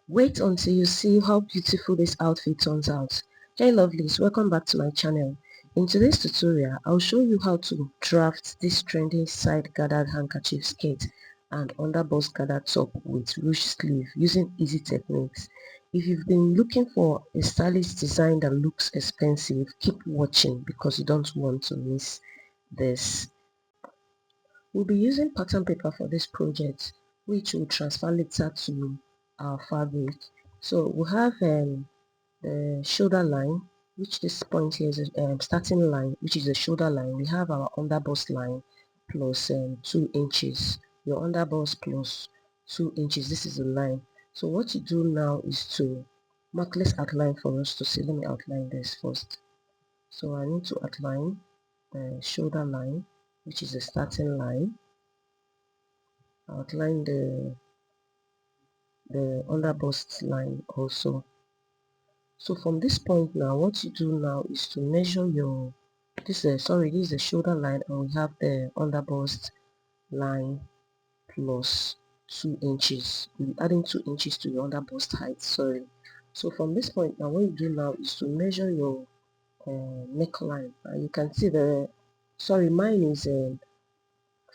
Wait until you see how beautiful this outfit turns out. Hey lovelies, welcome back to my channel. In today's tutorial, I'll show you how to draft this trendy side gathered handkerchief skirt and underbust gathered top with ruched sleeve using easy techniques. If you've been looking for a stylish design that looks expensive, keep watching because you don't want to miss this. We'll be using pattern paper for this project, which will transfer later to our fabric. So we have the shoulder line, which this point here is a starting line, which is the shoulder line. We have our underbust line plus 2 inches. Your underbust plus 2 inches. This is the line. So what you do now is to mark. Let's outline for us to see. Let me outline this first. So I need to outline the shoulder line, which is the starting line. Outline the underbust line also. So from this point now, what you do now is to measure your this is the shoulder line, and we have the underbust line plus 2 inches. We'll be adding 2 inches to your underbust height. So from this point now, what you do now is to measure your neckline, and you can see mine is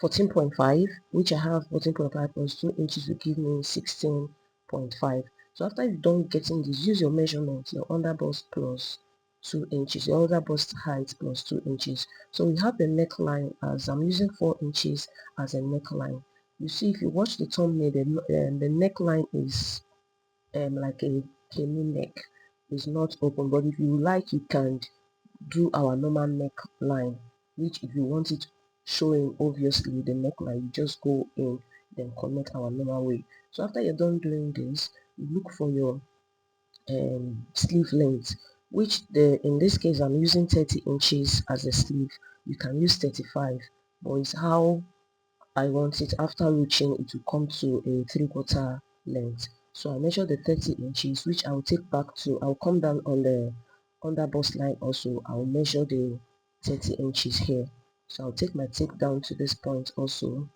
14.5, which I have 14.5 plus 2 inches will give me 16.5. So after you've done getting this, use your measurement, your underbust plus 2 inches, your underbust height plus 2 inches. So we have the neckline as I'm using 4 inches as a neckline. You see, if you watch the thumbnail, the neckline is like a canoe neck. It's not open, but if you like, you can do our normal neckline, which if you want it showing obviously the neckline, you just go in, then connect our normal way. So after you're done doing this, you look for your sleeve length, which in this case I'm using 30 inches as a sleeve. You can use 35, but it's how I want it. After reaching, it will come to a 3/4 length. So I measure the 30 inches, which I'll take back to, I'll come down on the underbust line also. I'll measure the 30 inches here. So I'll take my tape down to this point also,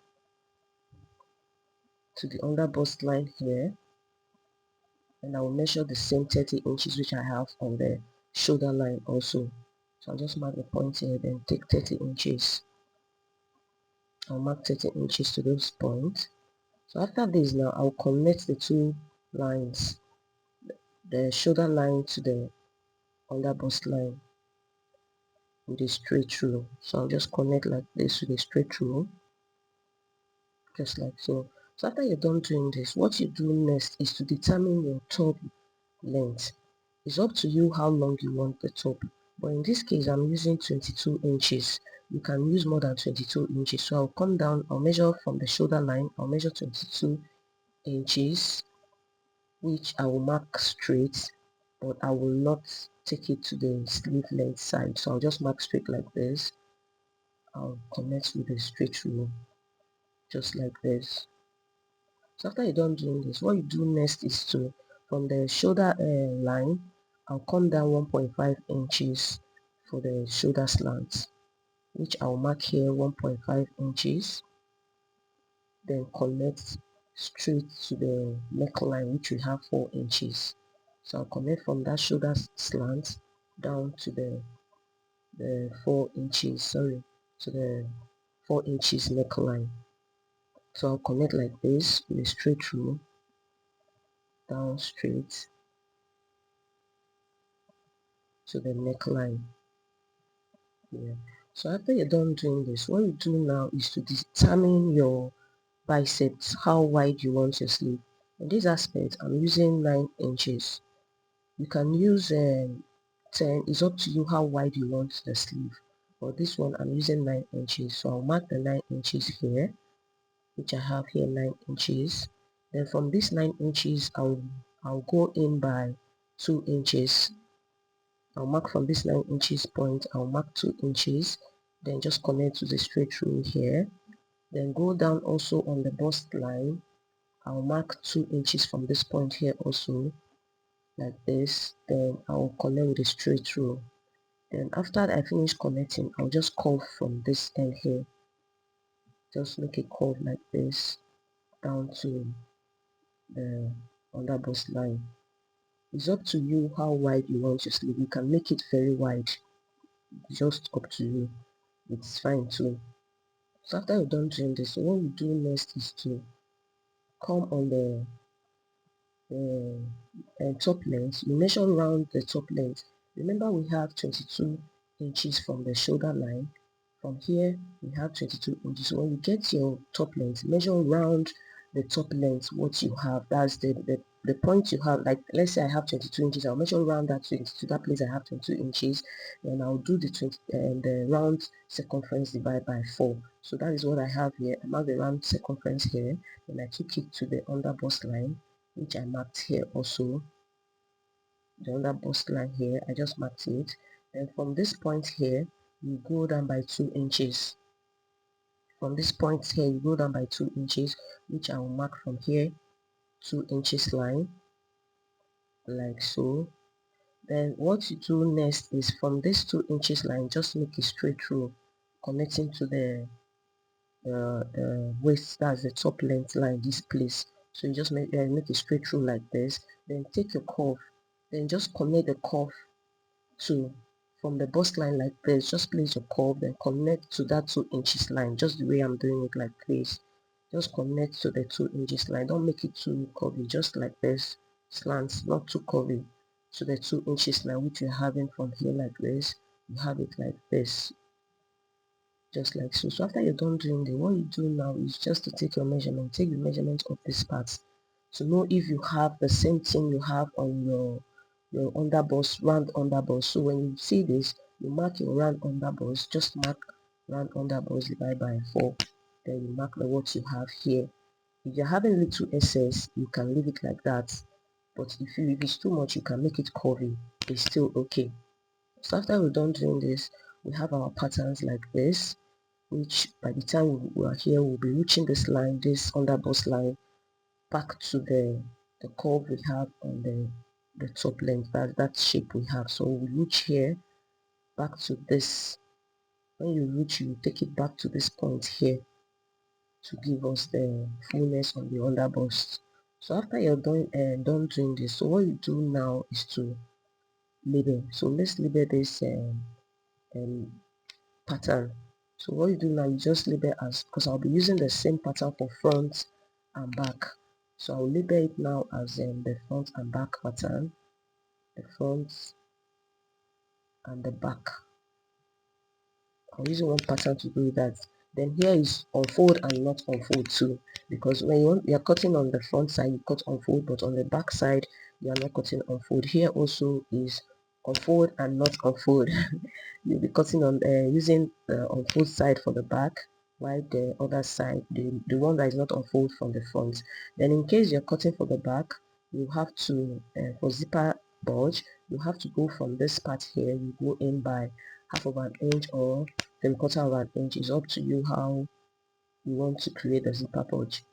to the underbust line here, and I'll measure the same 30 inches which I have on the shoulder line also. So I'll just mark the point here, then take 30 inches. I'll mark 30 inches to those points. So after this now, I'll connect the two lines, the shoulder line to the underbust line with a straight rule. So I'll just connect like this with a straight rule, just like so. So after you're done doing this, what you do next is to determine your top length. It's up to you how long you want the top, but in this case I'm using 22 inches. You can use more than 22 inches. So I'll come down, I'll measure from the shoulder line, I'll measure 22 inches, which I will mark straight, but I will not take it to the sleeve length side. So I'll just mark straight like this. I'll connect with a straight rule, just like this. So after you're done doing this, what you do next is to, from the shoulder line, I'll come down 1.5 inches for the shoulder slant, which I'll mark here 1.5 inches, then connect straight to the neckline, which we have 4 inches. So I'll connect from that shoulder slant down to the 4 inches, to the 4 inches neckline. So I'll connect like this with a straight rule, down straight to the neckline. Yeah. So after you're done doing this, what you do now is to determine your biceps, how wide you want your sleeve. In this aspect, I'm using 9 inches. You can use 10. It's up to you how wide you want the sleeve. For this one, I'm using 9 inches. So I'll mark the 9 inches here, which I have here 9 inches. Then from this 9 inches, I'll go in by 2 inches. I'll mark from this 9 inches point, I'll mark 2 inches. Then just connect to the straight rule here. Then go down also on the bust line. I'll mark 2 inches from this point here also, like this. Then I'll connect with a straight rule. Then after I finish connecting, I'll just curve from this end here. Just make a curve like this down to the underbust line. It's up to you how wide you want your sleeve. You can make it very wide, just up to you. It's fine too. So after you're done doing this, what you do next is to come on the top length. You measure around the top length. Remember, we have 22 inches from the shoulder line. From here we have 22 inches. So when you get your top length, measure around the top length what you have. That's the point you have. Like, let's say I have 22 inches, I'll measure around that 22, that place I have 22 inches, and I'll do the 20 and the round circumference divided by 4. So that is what I have here. I mark the round circumference here, and I took it to the underbust line, which I marked here also. The underbust line here, I just marked it. And from this point here, you go down by 2 inches. From this point here, you go down by 2 inches, which I will mark from here, 2 inches line, like so. Then what you do next is from this 2 inches line, just make a straight through connecting to the waist. That's the top length line, this place. So you just make a straight through like this. Then take your curve, then just connect the curve to from the bust line like this. Just place your curve, then connect to that 2 inches line, just the way I'm doing it, like this. Just connect to the 2 inches line. Don't make it too curvy, just like this, slants, not too curvy, to the 2 inches line, which you're having from here like this. You have it like this, just like so. So after you're done doing the, what you do now is just to take your measurement. Take the measurement of this part to know if you have the same thing you have on your underbust, round underbust. So when you see this, you mark your round underbust. Just mark round underbust divided by 4. Then you mark the what you have here. If you're having little excess, you can leave it like that. But if it's too much, you can make it curvy. It's still okay. So after we're done doing this, we have our patterns like this, which by the time we are here, we'll be reaching this line, this underbust line, back to the curve we have on the top length, that shape we have. So we reach here, back to this. When you reach, you take it back to this point here to give us the fullness on the underbust. So after you're done doing this, so what you do now is to label. So let's label this um, pattern. So what you do now, you just label as, because I'll be using the same pattern for front and back. So I'll label it now as the front and back pattern, the front and the back. I'm using one pattern to do that. Then here is unfold and not unfold too, because when you're cutting on the front side, you cut unfold, but on the back side you are not cutting unfold. Here also is unfold and not unfold. You'll be cutting on using the unfold side for the back, while the other side, the one that is not unfold, from the front. Then in case you're cutting for the back, you have to for zipper bulge, you have to go from this part here, you go in by half of an inch or 3/4 of an inch. Is up to you how you want to create the zipper bulge.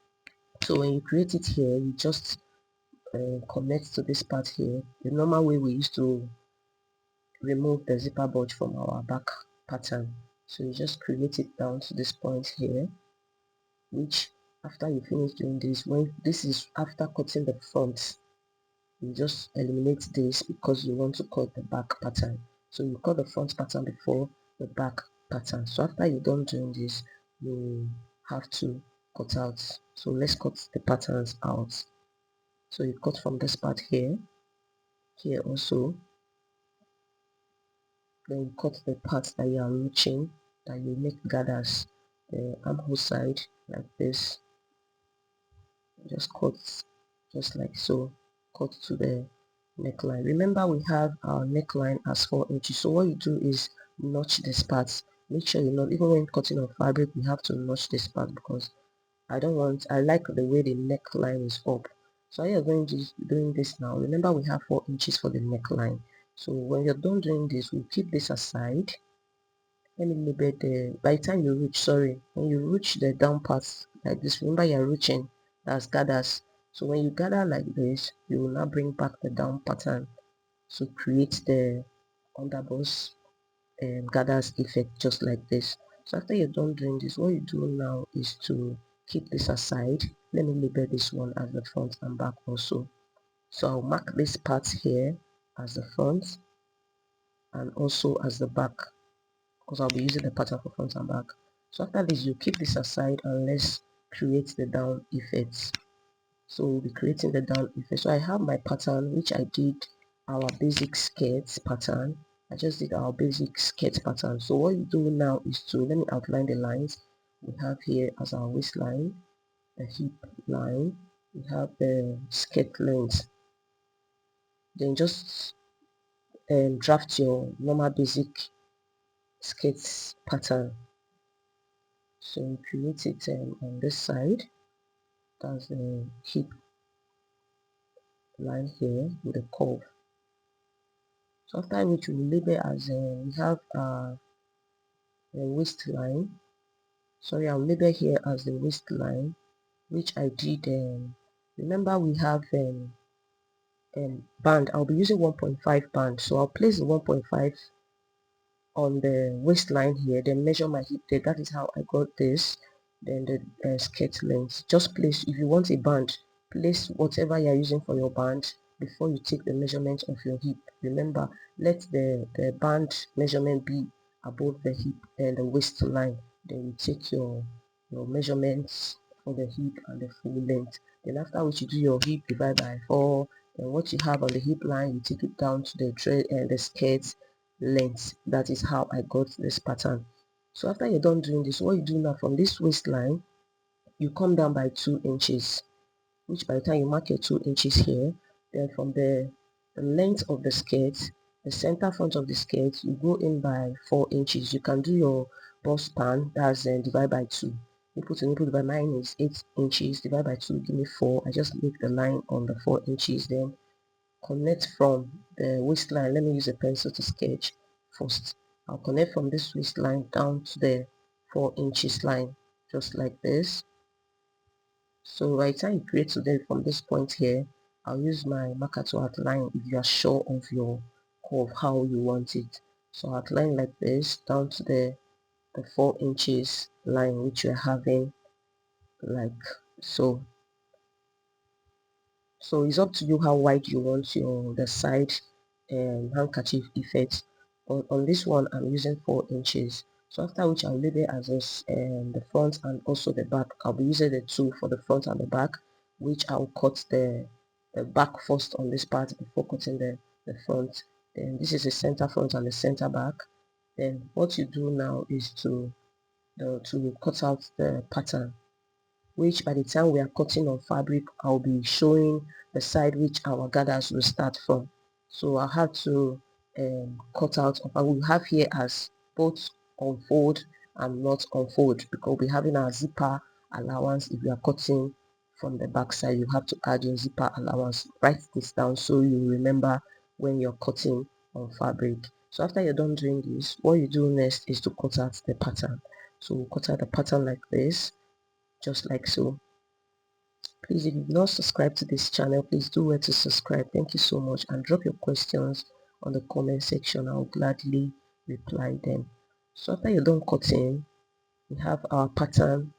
So when you create it here, you just connect to this part here, the normal way we used to remove the zipper bulge from our back pattern. So you just create it down to this point here, which after you finish doing this, when this is after cutting the front, you just eliminate this because you want to cut the back pattern. So you cut the front pattern before the back pattern. So after you're done doing this, you have to cut out. So let's cut the patterns out. So you cut from this part here, here also, then you cut the part that you are reaching, that you make gathers, the armhole side like this. Just cut just like so, cut to the neckline. Remember, we have our neckline as 4 inches. So what you do is notch this part. Make sure you know, even when cutting on fabric, we have to notch this part, because I like the way the neckline is up. So you're going to doing this now. Remember, we have 4 inches for the neckline. So when you're done doing this, we'll keep this aside. Let me label the, by the time you reach, sorry, when you reach the down part like this, remember you're reaching, that's gathers. So when you gather like this, you will now bring back the down pattern to create the underbust gathers effect, just like this. So after you're done doing this, what you do now is to keep this aside. Let me label this one as the front and back also. So I'll mark this part here as the front and also as the back, because I'll be using the pattern for front and back. So after this, you keep this aside and let's create the down effects. So we'll be creating the down effect. So I have my pattern, which I did our basic skirt pattern. I just did our basic skirt pattern. So what you do now is to, let me outline the lines we have here as our waistline, the hip line, we have the skirt length. Then just draft your normal basic skirt pattern. So create it on this side. That's the hip line here with a curve. So after which we label as we have a waistline. Sorry, I'll label here as the waistline, which I did. Remember, we have band. I'll be using 1.5 band, so I'll place the 1.5 on the waistline here, then measure my hip there. That is how I got this. Then the skirt length, just place, if you want a band, place whatever you're using for your band before you take the measurement of your hip. Remember, let the band measurement be above the hip and the waistline. Then you take your measurements for the hip and the full length. Then after which you do your hip divide by 4, and what you have on the hip line, you take it down to the thread and the skirt length. That is how I got this pattern. So after you're done doing this, what you do now, from this waistline you come down by 2 inches, which by the time you mark your 2 inches here, then from the length of the skirt, the center front of the skirt, you go in by 4 inches. You can do your bust span, that's divide by 2. Nipple to nipple divide, mine is 8 inches, divide by 2 give me 4. I just make the line on the 4 inches, then connect from the waistline. Let me use a pencil to sketch first. I'll connect from this waistline down to the 4 inches line, just like this. So by the time you create today from this point here, I'll use my marker to outline if you are sure of your curve, how you want it. So outline like this down to the 4 inches line which you're having, like so. So it's up to you how wide you want your the side handkerchief effect. On this one I'm using 4 inches. So after which I'll label as this the front and also the back. I'll be using the two for the front and the back, which I'll cut the back first on this part before cutting the front. Then this is the center front and the center back. Then what you do now is to cut out the pattern, which by the time we are cutting on fabric, I'll be showing the side which our gathers will start from. So I have to cut out of, I will have here as both unfold and not unfold, because we're having our zipper allowance. If you are cutting from the back side, you have to add your zipper allowance. Write this down so you remember when you're cutting on fabric. So after you're done doing this, what you do next is to cut out the pattern. So we'll cut out the pattern like this, just like so. Please, if you've not subscribed to this channel, please do well to subscribe. Thank you so much, and drop your questions on the comment section. I'll gladly reply them. So after you're done cutting, we have our pattern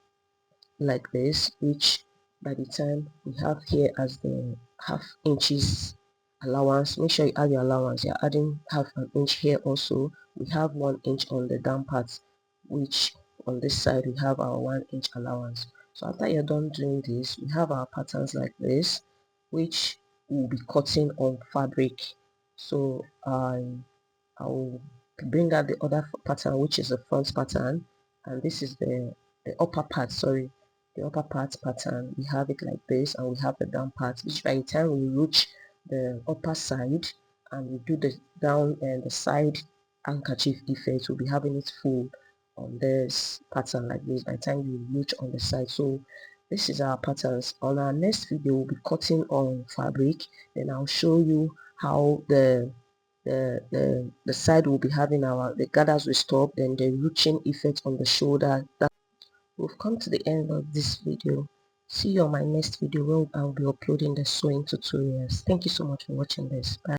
like this, which by the time we have here as the half inches allowance. Make sure you add your allowance. You're adding half an inch here also. We have 1 inch on the down part, which on this side we have our 1 inch allowance. So after you're done doing this, we have our patterns like this, which we'll be cutting on fabric. So I'll bring out the other pattern, which is the front pattern, and this is the upper part, sorry, the upper part pattern. We have it like this, and we have the down part, which by the time we reach the upper side and we do the down and the side handkerchief effect, we'll be having it full on this pattern like this by the time you reach on the side. So this is our patterns. On our next video, we'll be cutting on fabric, then I'll show you how the side will be having our the gathers will stop, then the ruching effect on the shoulder. We've come to the end of this video. See you on my next video where I'll be uploading the sewing tutorials. Thank you so much for watching this. Bye.